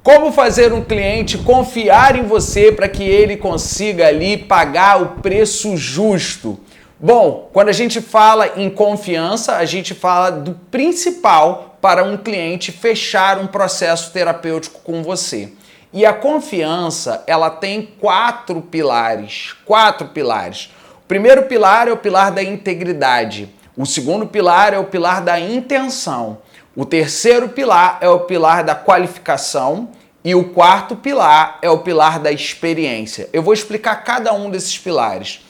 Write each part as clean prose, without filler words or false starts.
Como fazer um cliente confiar em você para que ele consiga ali pagar o preço justo? Bom, quando a gente fala em confiança, a gente fala do principal para um cliente fechar um processo terapêutico com você. E a confiança, ela tem quatro pilares. O primeiro pilar é o pilar da integridade. O segundo pilar é o pilar da intenção. O terceiro pilar é o pilar da qualificação e o quarto pilar é o pilar da experiência. Eu vou explicar cada um desses pilares.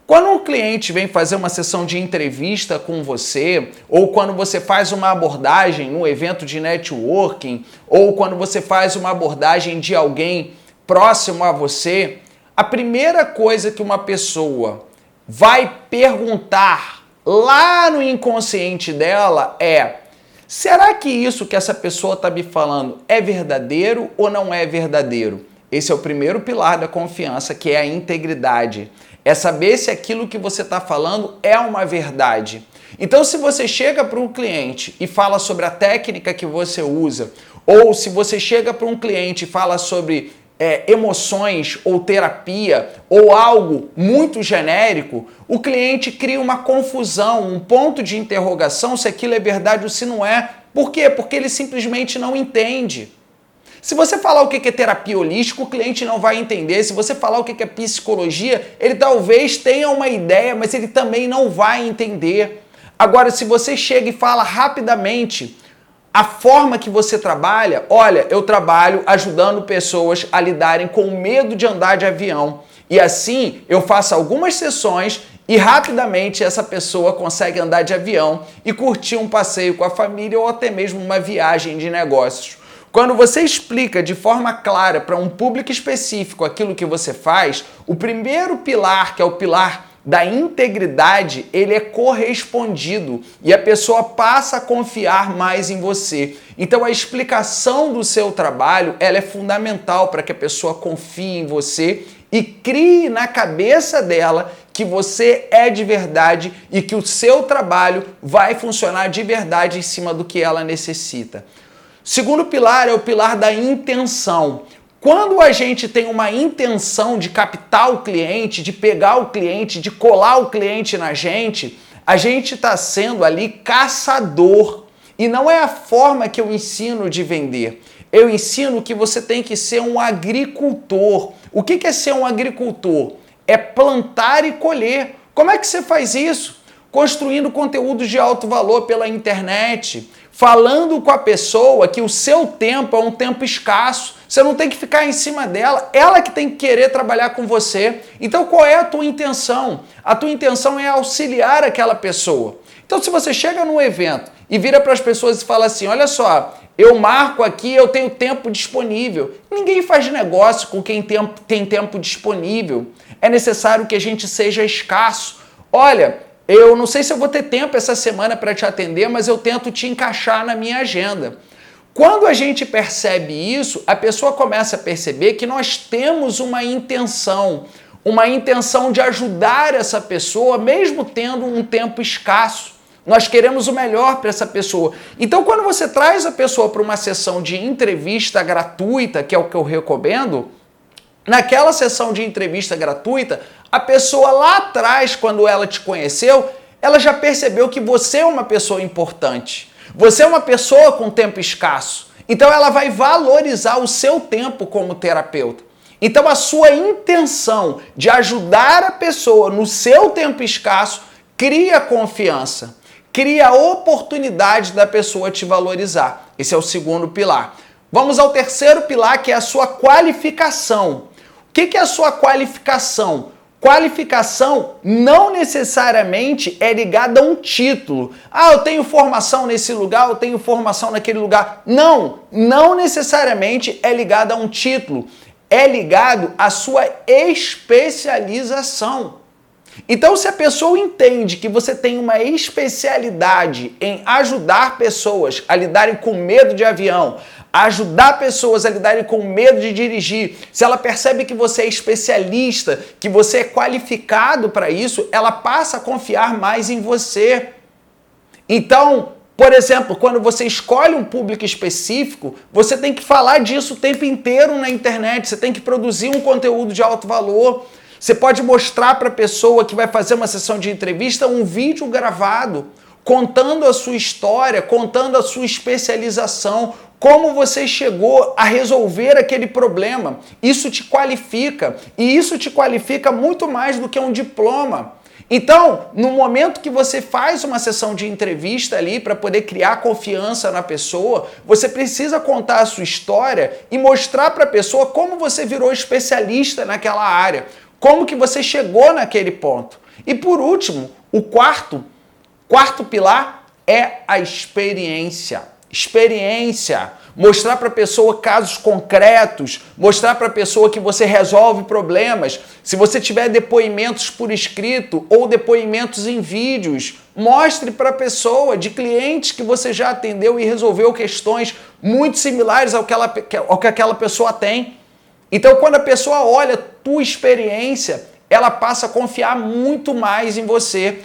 Quando um cliente vem fazer uma sessão de entrevista com você, ou quando você faz uma abordagem no evento de networking, ou quando você faz uma abordagem de alguém próximo a você, a primeira coisa que uma pessoa vai perguntar lá no inconsciente dela é: será que isso que essa pessoa está me falando é verdadeiro ou não é verdadeiro? Esse é o primeiro pilar da confiança, que é a integridade. É saber se aquilo que você está falando é uma verdade. Então, se você chega para um cliente e fala sobre a técnica que você usa, ou se você chega para um cliente e fala sobre emoções ou terapia ou algo muito genérico, o cliente cria uma confusão, um ponto de interrogação se aquilo é verdade ou se não é. Por quê? Porque ele simplesmente não entende. Se você falar o que é terapia holística, o cliente não vai entender. Se você falar o que é psicologia, ele talvez tenha uma ideia, mas ele também não vai entender. Agora, se você chega e fala rapidamente a forma que você trabalha, olha, eu trabalho ajudando pessoas a lidarem com o medo de andar de avião. E assim, eu faço algumas sessões e rapidamente essa pessoa consegue andar de avião e curtir um passeio com a família ou até mesmo uma viagem de negócios. Quando você explica de forma clara para um público específico aquilo que você faz, o primeiro pilar, que é o pilar da integridade, ele é correspondido e a pessoa passa a confiar mais em você. Então a explicação do seu trabalho, ela é fundamental para que a pessoa confie em você e crie na cabeça dela que você é de verdade e que o seu trabalho vai funcionar de verdade em cima do que ela necessita. Segundo pilar é o pilar da intenção. Quando a gente tem uma intenção de captar o cliente, de pegar o cliente, de colar o cliente na gente, a gente está sendo ali caçador. E não é a forma que eu ensino de vender. Eu ensino que você tem que ser um agricultor. O que é ser um agricultor? É plantar e colher. Como é que você faz isso? Construindo conteúdos de alto valor pela internet, falando com a pessoa que o seu tempo é um tempo escasso. Você não tem que ficar em cima dela, ela que tem que querer trabalhar com você. Então qual é a tua intenção? A tua intenção é auxiliar aquela pessoa. Então se você chega num evento e vira para as pessoas e fala assim, olha só, eu marco aqui, eu tenho tempo disponível. Ninguém faz negócio com quem tem tempo disponível. É necessário que a gente seja escasso. Olha, eu não sei se eu vou ter tempo essa semana para te atender, mas eu tento te encaixar na minha agenda. Quando a gente percebe isso, a pessoa começa a perceber que nós temos uma intenção de ajudar essa pessoa, mesmo tendo um tempo escasso. Nós queremos o melhor para essa pessoa. Então, quando você traz a pessoa para uma sessão de entrevista gratuita, que é o que eu recomendo, naquela sessão de entrevista gratuita, a pessoa lá atrás, quando ela te conheceu, ela já percebeu que você é uma pessoa importante. Você é uma pessoa com tempo escasso. Então ela vai valorizar o seu tempo como terapeuta. Então a sua intenção de ajudar a pessoa no seu tempo escasso cria confiança, cria a oportunidade da pessoa te valorizar. Esse é o segundo pilar. Vamos ao terceiro pilar, que é a sua qualificação. O que é a sua qualificação? Qualificação não necessariamente é ligada a um título. Ah, eu tenho formação nesse lugar, eu tenho formação naquele lugar. Não necessariamente é ligada a um título. É ligado à sua especialização. Então, se a pessoa entende que você tem uma especialidade em ajudar pessoas a lidarem com medo de avião, ajudar pessoas a lidarem com medo de dirigir, se ela percebe que você é especialista, que você é qualificado para isso, ela passa a confiar mais em você. Então, Por exemplo, quando você escolhe um público específico, você tem que falar disso o tempo inteiro na internet, você tem que produzir um conteúdo de alto valor. Você pode mostrar para a pessoa que vai fazer uma sessão de entrevista um vídeo gravado, contando a sua história, contando a sua especialização, como você chegou a resolver aquele problema. Isso te qualifica, e isso te qualifica muito mais do que um diploma. Então, no momento que você faz uma sessão de entrevista ali para poder criar confiança na pessoa, você precisa contar a sua história e mostrar para a pessoa como você virou especialista naquela área, como que você chegou naquele ponto. E por último, o quarto pilar é a experiência. Experiência. Mostrar para a pessoa casos concretos, mostrar para a pessoa que você resolve problemas. Se você tiver depoimentos por escrito ou depoimentos em vídeos, mostre para a pessoa de clientes que você já atendeu e resolveu questões muito similares ao que aquela pessoa tem. Então, quando a pessoa olha a tua experiência, ela passa a confiar muito mais em você.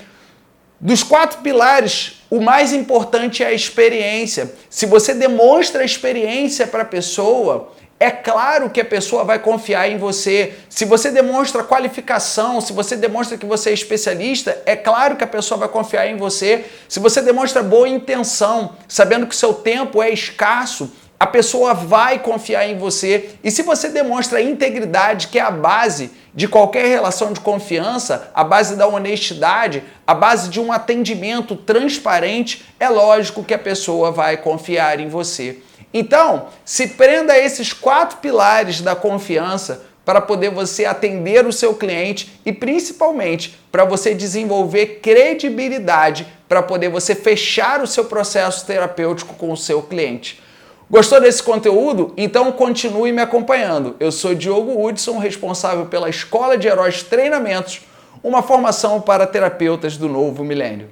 Dos 4 pilares, o mais importante é a experiência. Se você demonstra a experiência para a pessoa, é claro que a pessoa vai confiar em você. Se você demonstra qualificação, se você demonstra que você é especialista, é claro que a pessoa vai confiar em você. Se você demonstra boa intenção, sabendo que o seu tempo é escasso, a pessoa vai confiar em você. E se você demonstra integridade, que é a base de qualquer relação de confiança, a base da honestidade, a base de um atendimento transparente, é lógico que a pessoa vai confiar em você. Então, se prenda a esses 4 pilares da confiança para poder você atender o seu cliente e principalmente para você desenvolver credibilidade para poder você fechar o seu processo terapêutico com o seu cliente. Gostou desse conteúdo? Então continue me acompanhando. Eu sou Diogo Hudson, responsável pela Escola de Heróis Treinamentos, uma formação para terapeutas do novo milênio.